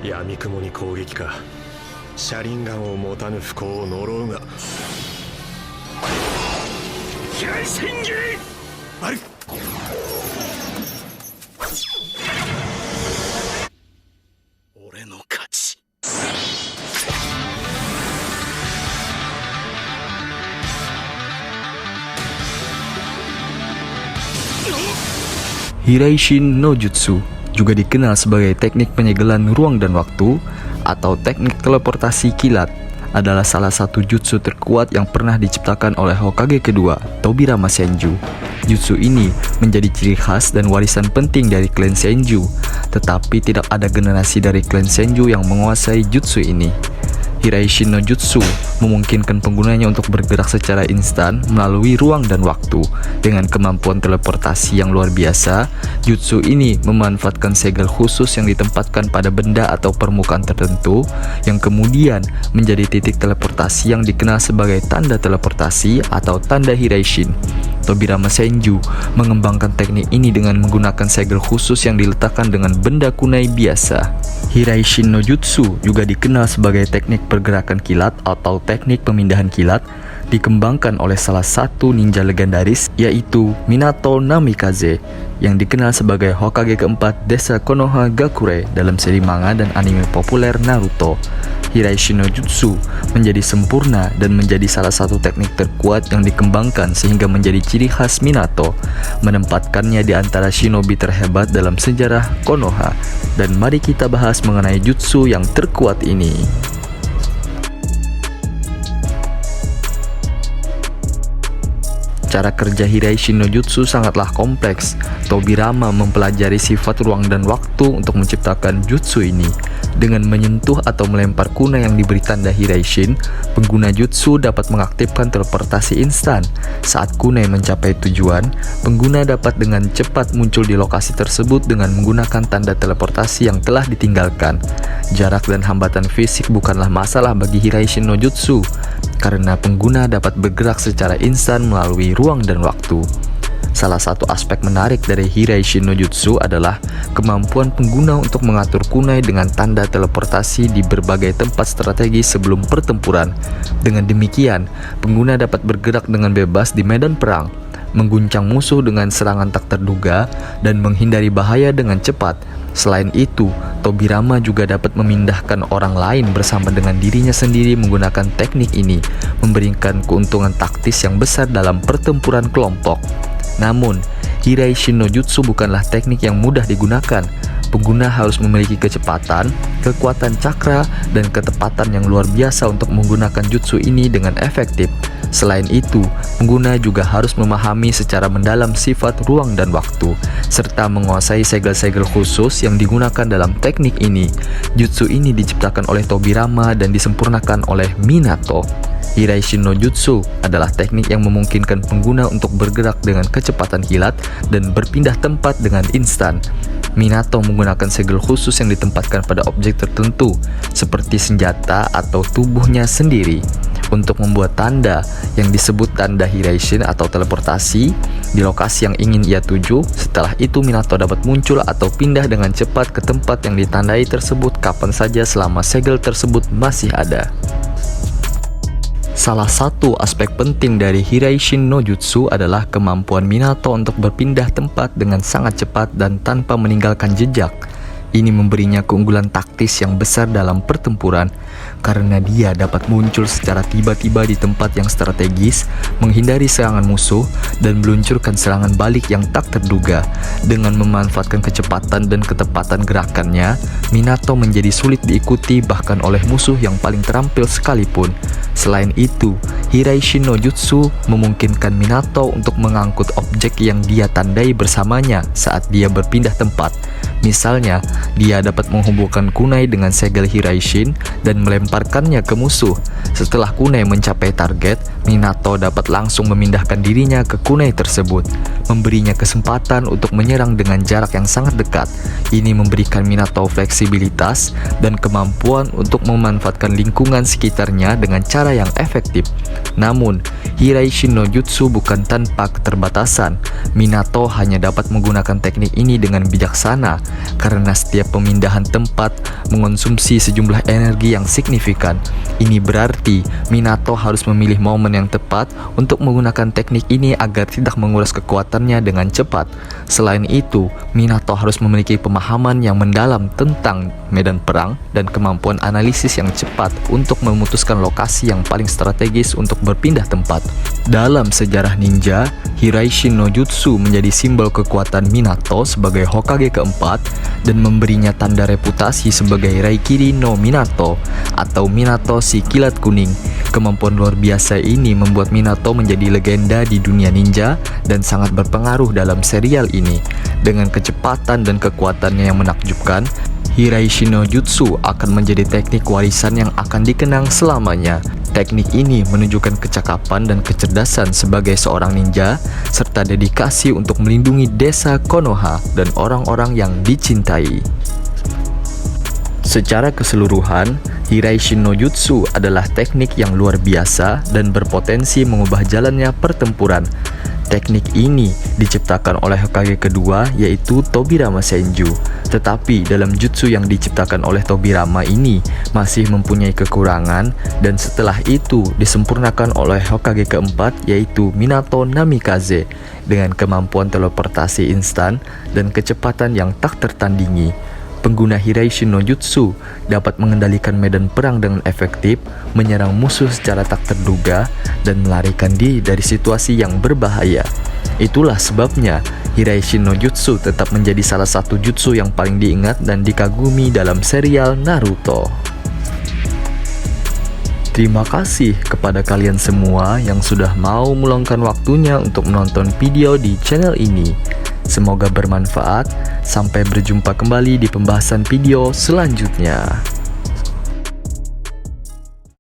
闇雲に攻撃か。車輪眼を持たぬ不幸を呪うが。飛来戦技ある。俺の勝ち。Hiraishin no Jutsu juga dikenal sebagai teknik penyegelan ruang dan waktu atau teknik teleportasi kilat, adalah salah satu jutsu terkuat yang pernah diciptakan oleh Hokage kedua, Tobirama Senju. Jutsu ini menjadi ciri khas dan warisan penting dari klan Senju, tetapi tidak ada generasi dari klan Senju yang menguasai jutsu ini. Hiraishin no Jutsu memungkinkan penggunanya untuk bergerak secara instan melalui ruang dan waktu. Dengan kemampuan teleportasi yang luar biasa, jutsu ini memanfaatkan segel khusus yang ditempatkan pada benda atau permukaan tertentu, yang kemudian menjadi titik teleportasi yang dikenal sebagai tanda teleportasi atau tanda Hiraishin. Tobirama Senju mengembangkan teknik ini dengan menggunakan segel khusus yang diletakkan dengan benda kunai biasa. Hiraishin no Jutsu juga dikenal sebagai teknik pergerakan kilat atau teknik pemindahan kilat, dikembangkan oleh salah satu ninja legendaris yaitu Minato Namikaze, yang dikenal sebagai Hokage keempat desa Konoha Gakure dalam seri manga dan anime populer Naruto. Hiraishin no Jutsu menjadi sempurna dan menjadi salah satu teknik terkuat yang dikembangkan sehingga menjadi ciri khas Minato, menempatkannya di antara shinobi terhebat dalam sejarah Konoha. Dan mari kita bahas mengenai jutsu yang terkuat ini. Cara kerja Hiraishin no Jutsu sangatlah kompleks. Tobirama mempelajari sifat ruang dan waktu untuk menciptakan jutsu ini. Dengan menyentuh atau melempar kunai yang diberi tanda Hiraishin, pengguna jutsu dapat mengaktifkan teleportasi instan. Saat kunai mencapai tujuan, pengguna dapat dengan cepat muncul di lokasi tersebut dengan menggunakan tanda teleportasi yang telah ditinggalkan. Jarak dan hambatan fisik bukanlah masalah bagi Hiraishin no Jutsu, karena pengguna dapat bergerak secara instan melalui ruang dan waktu. Salah satu aspek menarik dari Hiraishin no Jutsu adalah kemampuan pengguna untuk mengatur kunai dengan tanda teleportasi di berbagai tempat strategis sebelum pertempuran. Dengan demikian, pengguna dapat bergerak dengan bebas di medan perang, mengguncang musuh dengan serangan tak terduga, dan menghindari bahaya dengan cepat. Selain itu, Tobirama juga dapat memindahkan orang lain bersama dengan dirinya sendiri menggunakan teknik ini, memberikan keuntungan taktis yang besar dalam pertempuran kelompok. Namun, Hiraishin no Jutsu bukanlah teknik yang mudah digunakan. Pengguna harus memiliki kecepatan, kekuatan cakra, dan ketepatan yang luar biasa untuk menggunakan jutsu ini dengan efektif. Selain itu, pengguna juga harus memahami secara mendalam sifat ruang dan waktu, serta menguasai segel-segel khusus yang digunakan dalam teknik ini. Jutsu ini diciptakan oleh Tobirama dan disempurnakan oleh Minato. Hiraishin no Jutsu adalah teknik yang memungkinkan pengguna untuk bergerak dengan kecepatan kilat dan berpindah tempat dengan instan. Minato menggunakan segel khusus yang ditempatkan pada objek tertentu, seperti senjata atau tubuhnya sendiri, untuk membuat tanda yang disebut tanda Hiraishin atau teleportasi di lokasi yang ingin ia tuju. Setelah itu, Minato dapat muncul atau pindah dengan cepat ke tempat yang ditandai tersebut kapan saja selama segel tersebut masih ada. Salah satu aspek penting dari Hiraishin no Jutsu adalah kemampuan Minato untuk berpindah tempat dengan sangat cepat dan tanpa meninggalkan jejak. Ini memberinya keunggulan taktis yang besar dalam pertempuran, karena dia dapat muncul secara tiba-tiba di tempat yang strategis, menghindari serangan musuh, dan meluncurkan serangan balik yang tak terduga. Dengan memanfaatkan kecepatan dan ketepatan gerakannya, Minato menjadi sulit diikuti bahkan oleh musuh yang paling terampil sekalipun. Selain itu, Hiraishin no Jutsu memungkinkan Minato untuk mengangkut objek yang dia tandai bersamanya saat dia berpindah tempat. Misalnya, dia dapat menghubungkan kunai dengan segel Hiraishin dan melemparkannya ke musuh. Setelah kunai mencapai target, Minato dapat langsung memindahkan dirinya ke kunai tersebut, memberinya kesempatan untuk menyerang dengan jarak yang sangat dekat. Ini memberikan Minato fleksibilitas dan kemampuan untuk memanfaatkan lingkungan sekitarnya dengan cara yang efektif. Namun, Hiraishin no Jutsu bukan tanpa keterbatasan. Minato hanya dapat menggunakan teknik ini dengan bijaksana karena setiap pemindahan tempat mengonsumsi sejumlah energi yang signifikan. Ini berarti Minato harus memilih momen yang tepat untuk menggunakan teknik ini agar tidak menguras kekuatannya dengan cepat. Selain itu, Minato harus memiliki pemahaman yang mendalam tentang medan perang dan kemampuan analisis yang cepat untuk memutuskan lokasi yang paling strategis untuk berpindah tempat. Dalam sejarah ninja, Hiraishin no Jutsu menjadi simbol kekuatan Minato sebagai Hokage keempat dan memberinya tanda reputasi sebagai Raikiri no Minato atau Minato si kilat kuning. Kemampuan luar biasa ini membuat Minato menjadi legenda di dunia ninja dan sangat berpengaruh dalam serial ini. Dengan kecepatan dan kekuatannya yang menakjubkan, Hiraishin no Jutsu akan menjadi teknik warisan yang akan dikenang selamanya. Teknik ini menunjukkan kecakapan dan kecerdasan sebagai seorang ninja, serta dedikasi untuk melindungi desa Konoha dan orang-orang yang dicintai. Secara keseluruhan, Hiraishin no Jutsu adalah teknik yang luar biasa dan berpotensi mengubah jalannya pertempuran. Teknik ini diciptakan oleh Hokage kedua, yaitu Tobirama Senju. Tetapi dalam jutsu yang diciptakan oleh Tobirama ini masih mempunyai kekurangan, dan setelah itu disempurnakan oleh Hokage keempat, yaitu Minato Namikaze, dengan kemampuan teleportasi instan dan kecepatan yang tak tertandingi. Pengguna Hiraishin no Jutsu dapat mengendalikan medan perang dengan efektif, menyerang musuh secara tak terduga, dan melarikan diri dari situasi yang berbahaya. Itulah sebabnya Hiraishin no Jutsu tetap menjadi salah satu jutsu yang paling diingat dan dikagumi dalam serial Naruto. Terima kasih kepada kalian semua yang sudah mau meluangkan waktunya untuk menonton video di channel ini. Semoga bermanfaat. Sampai berjumpa kembali di pembahasan video selanjutnya.